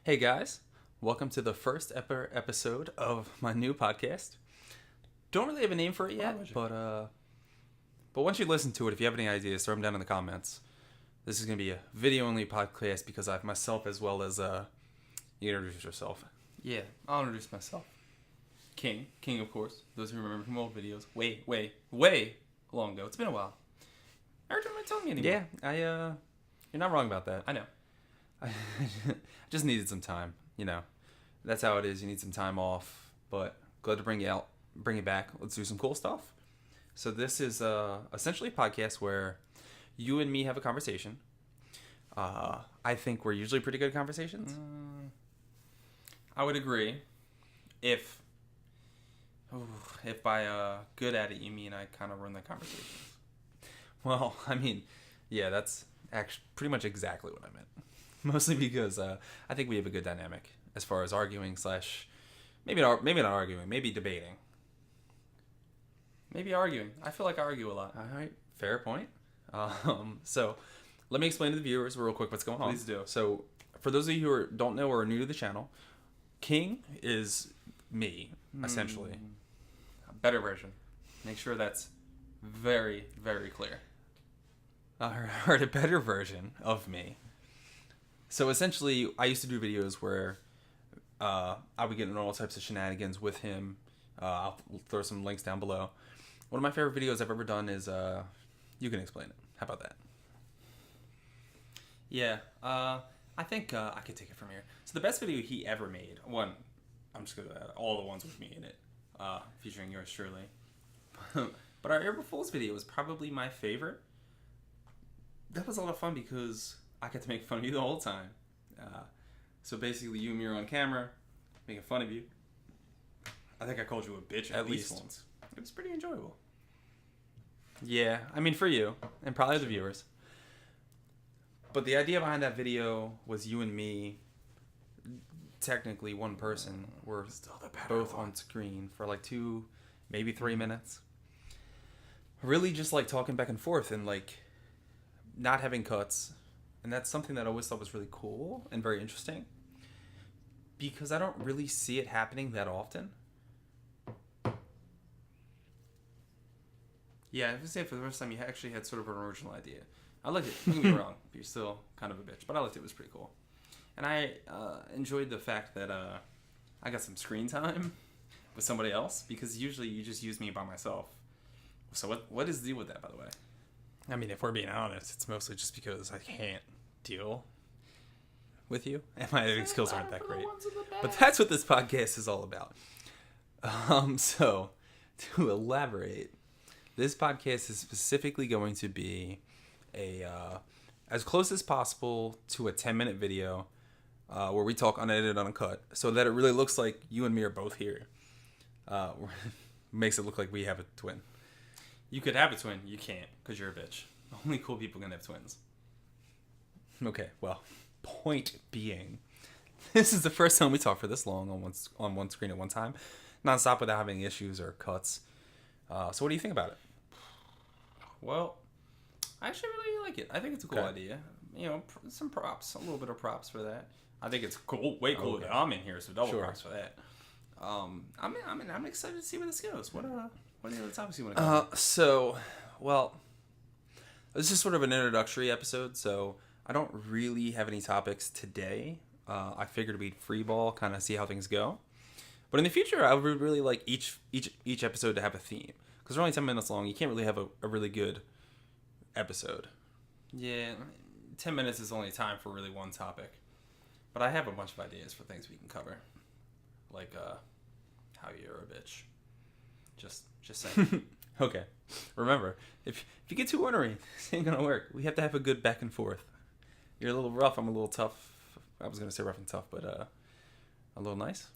Hey guys, welcome to the first episode of my new podcast. Don't really have a name for it yet, but once you listen to it, if you have any ideas, throw them down in the comments. This is gonna be a video only podcast because I have myself as well as you introduce yourself. Yeah, I'll introduce myself. King, of course. Those who remember from old videos. Way long ago. It's been a while. Every time I tell me anymore. Yeah, you're not wrong about that. I know. I just needed some time, That's how it is. You need some time off, but glad to bring it back. Let's do some cool stuff. So this is essentially a podcast where you and me have a conversation. I think we're usually pretty good at conversations. I would agree. If by good at it you mean I kind of run the conversations. Well, I mean, yeah, that's actually pretty much exactly what I meant. Mostly because I think we have a good dynamic as far as arguing / maybe not arguing, maybe debating. Maybe arguing. I feel like I argue a lot. All right, fair point. So let me explain to the viewers real quick what's going on. Please do. So for those of you who don't know or are new to the channel, King is me, essentially. A better version. Make sure that's very, very clear. Or a better version of me. So essentially, I used to do videos where I would get into all types of shenanigans with him. I'll throw some links down below. One of my favorite videos I've ever done is you can explain it. How about that? Yeah, I think I could take it from here. So the best video he ever made, I'm just gonna add all the ones with me in it, featuring yours truly. But our April Fool's video was probably my favorite. That was a lot of fun because I got to make fun of you the whole time. So basically, you and me are on camera, making fun of you. I think I called you a bitch at least once. It was pretty enjoyable. Yeah, I mean for you and probably the viewers. But the idea behind that video was you and me, technically one person, were both on screen for like 2, maybe 3 minutes. Really just like talking back and forth and like not having cuts. And that's something that I always thought was really cool and very interesting. Because I don't really see it happening that often. Yeah, I would say for the first time you actually had sort of an original idea. I liked it. Don't get me wrong. But you're still kind of a bitch. But I liked it. It was pretty cool. And I enjoyed the fact that I got some screen time with somebody else. Because usually you just use me by myself. So what is the deal with that, by the way? I mean, if we're being honest, it's mostly just because I can't deal with you. And my editing skills aren't that great. But that's what this podcast is all about. So, to elaborate, this podcast is specifically going to be as close as possible to a 10-minute video where we talk unedited, uncut, so that it really looks like you and me are both here. Makes it look like we have a twin. You could have a twin. You can't because you're a bitch. Only cool people can have twins. Okay, well, point being, this is the first time we talk for this long on one screen at one time, nonstop without having issues or cuts. So what do you think about it? Well, I actually really like it. I think it's a cool idea. You know, some props, a little bit of props for that. I think it's cool, way cooler that I'm in here, so double props for that. I'm excited to see where this goes. What are the other topics you want to cover? Well, this is sort of an introductory episode, so I don't really have any topics today. I figured we'd freeball, kind of see how things go. But in the future, I would really like each episode to have a theme. Because they're only 10 minutes long, you can't really have a really good episode. Yeah, 10 minutes is only time for really one topic. But I have a bunch of ideas for things we can cover. Like, how you're a bitch. Just saying. Okay. Remember, if you get too ornery, this ain't gonna work. We have to have a good back and forth. You're a little rough, I'm a little tough. I was gonna say rough and tough, but a little nice.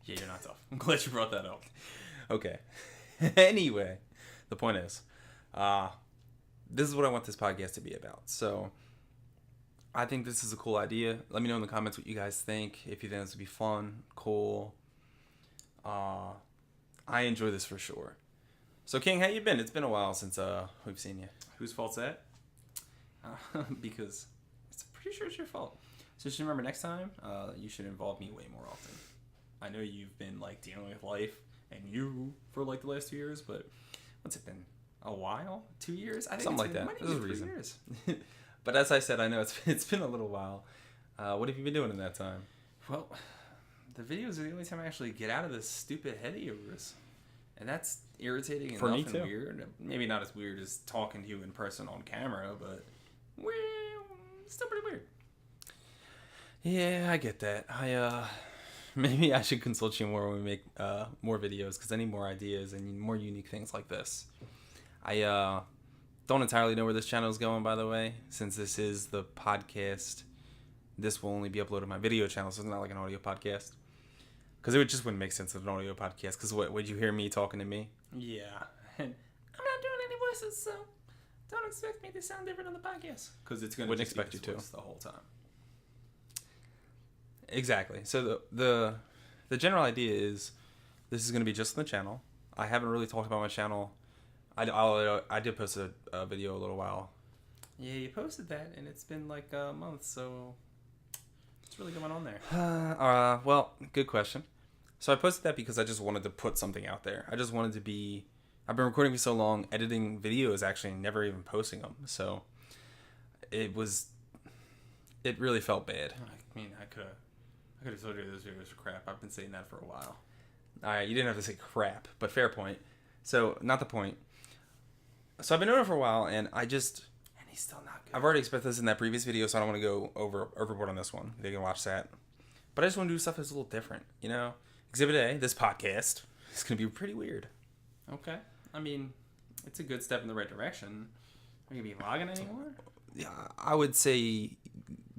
Yeah, you're not tough. I'm glad you brought that up. Okay. Anyway, the point is, this is what I want this podcast to be about. So, I think this is a cool idea. Let me know in the comments what you guys think. If you think this would be fun, cool. I enjoy this for sure. So, King, how you been? It's been a while since we've seen you. Whose fault's that? Because it's pretty sure it's your fault. So just remember, next time, you should involve me way more often. I know you've been like dealing with life and you for like the last 2 years, but what's it been? A while? 2 years? I think Something like that. There's a reason. But as I said, I know it's been a little while. What have you been doing in that time? Well, the videos are the only time I actually get out of this stupid head of yours. And that's irritating For me enough and too. weird. Maybe not as weird as talking to you in person on camera, but well, still pretty weird. Yeah, I get that. Maybe I should consult you more when we make more videos because I need more ideas and more unique things like this. I don't entirely know where this channel is going, by the way, since this is the podcast. This will only be uploaded on my video channel, so it's not like an audio podcast. Because it just wouldn't make sense as an audio podcast. Because what would you hear me talking to me? Yeah. And I'm not doing any voices, so don't expect me to sound different on the podcast. Because it's going to Wouldn't just be expect this you to. voice the whole time. Exactly. So the general idea is this is going to be just on the channel. I haven't really talked about my channel. I did post a video a little while. Yeah, you posted that, and it's been like a month, so what's really going on there? Well, good question. So I posted that because I just wanted to put something out there. I just wanted to be... I've been recording for so long, editing videos, actually, never even posting them. So it really felt bad. I mean, I could have told you those videos were crap. I've been saying that for a while. All right, you didn't have to say crap, but fair point. So, not the point. So I've been doing it for a while, and And he's still not good. I've already expressed this in that previous video, so I don't want to go overboard on this one. They can watch that. But I just want to do stuff that's a little different, you know? Exhibit A, this podcast, is going to be pretty weird. Okay. I mean, it's a good step in the right direction. Are you going to be vlogging anymore? Yeah, I would say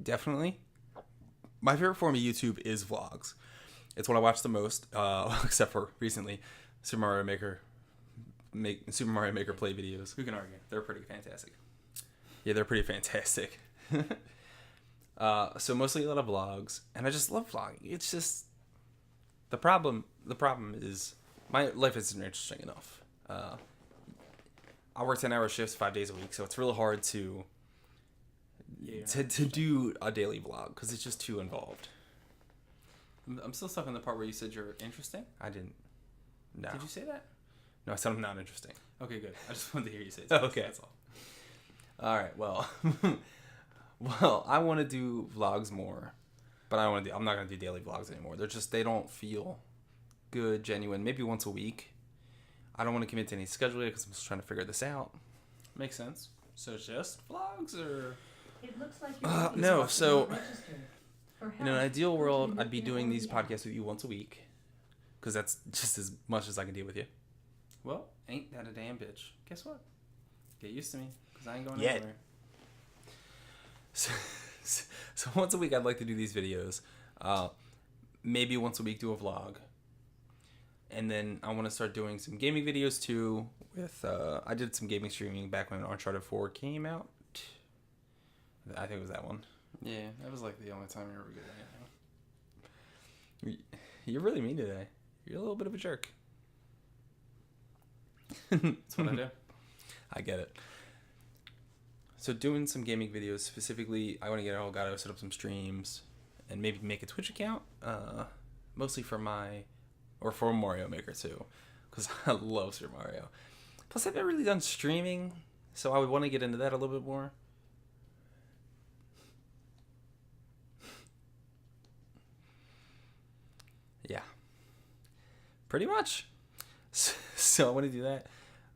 definitely. My favorite form of YouTube is vlogs. It's what I watch the most, except for recently, Super Mario Maker play videos. Who can argue? They're pretty fantastic. Yeah, they're pretty fantastic. So mostly a lot of vlogs, and I just love vlogging. It's just the problem is my life isn't interesting enough. I work 10-hour shifts 5 days a week, so it's really hard to do a daily vlog because it's just too involved. I'm still stuck on the part where you said you're interesting. I didn't. No. Did you say that? No, I said I'm not interesting. Okay, good. I just wanted to hear you say it. Okay. That's all. All right. Well, I want to do vlogs more, but I'm not gonna do daily vlogs anymore. They don't feel good, genuine. Maybe once a week. I don't want to commit to any schedule because I'm still trying to figure this out. Makes sense. So it's just vlogs, or It looks like no, so registered. For in an help, ideal go to world, the I'd be Nokia doing these app. podcasts with you once a week because that's just as much as I can deal with you. well, ain't that a damn bitch? Guess what? Get used to me, because I ain't going Yeah. anywhere. So once a week, I'd like to do these videos. Maybe once a week, do a vlog. And then I want to start doing some gaming videos too. I did some gaming streaming back when Uncharted 4 came out. I think it was that one. Yeah, that was like the only time you ever good at anything. You're really mean today. You're a little bit of a jerk. That's what I do. I get it. So doing some gaming videos, specifically, I want to get Elgato, set up some streams, and maybe make a Twitch account. Mostly for for Mario Maker too, because I love Super Mario. Plus, I've never really done streaming, so I would want to get into that a little bit more. Yeah. Pretty much. So I want to do that.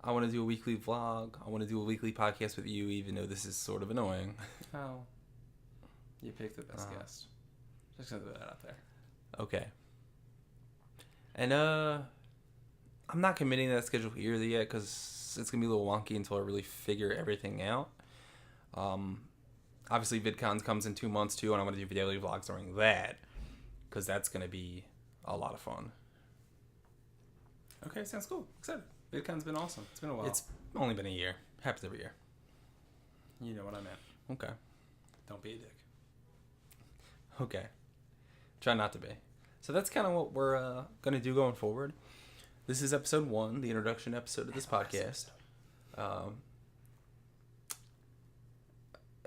I want to do a weekly vlog. I want to do a weekly podcast with you, even though this is sort of annoying. Oh. You picked the best guest. Just gonna throw that out there. Okay. And I'm not committing to that schedule here yet because it's gonna be a little wonky until I really figure everything out. Obviously, VidCon comes in 2 months too, and I'm gonna do daily vlogs during that because that's gonna be a lot of fun. Okay, sounds cool. Excited. VidCon's been awesome. It's been a while. It's only been a year. Happens every year. You know what I meant. Okay. Don't be a dick. Okay. Try not to be. So that's kind of what we're going to do going forward. This is episode 1, the introduction episode of this podcast.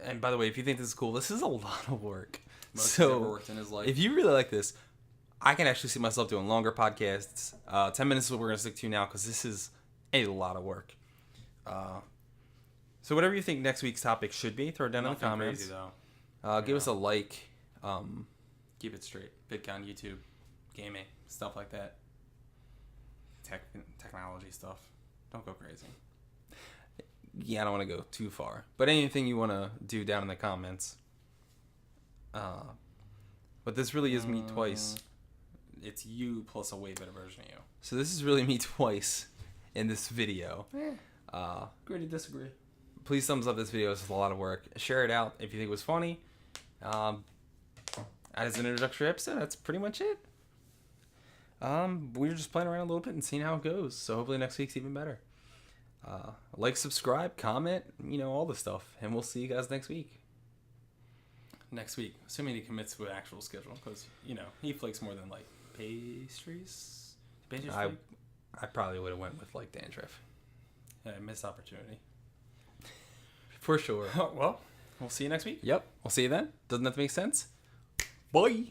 And by the way, if you think this is cool, this is a lot of work most So, he's ever worked in his life. If you really like this, I can actually see myself doing longer podcasts. 10 minutes is what we're going to stick to now because this is a lot of work. So whatever you think next week's topic should be, throw it down in the Nothing comments. crazy, though. Give us a like. Keep it straight. VidCon, YouTube, gaming, stuff like that. Technology stuff. Don't go crazy. Yeah, I don't want to go too far. But anything you want to do down in the comments. But this really is me twice. It's you plus a way better version of you. So this is really me twice in this video. Agree to disagree. Please thumbs up this video. It's a lot of work. Share it out if you think it was funny. As an introductory episode, that's pretty much it. We're just playing around a little bit and seeing how it goes. So hopefully next week's even better. Like, subscribe, comment, all the stuff. And we'll see you guys next week. Next week, assuming he commits to an actual schedule, because he flakes more than like pastries. I probably would have went with like dandruff. Yeah, missed opportunity. For sure. Well, we'll see you next week. Yep. We'll see you then. Doesn't that make sense? Bye.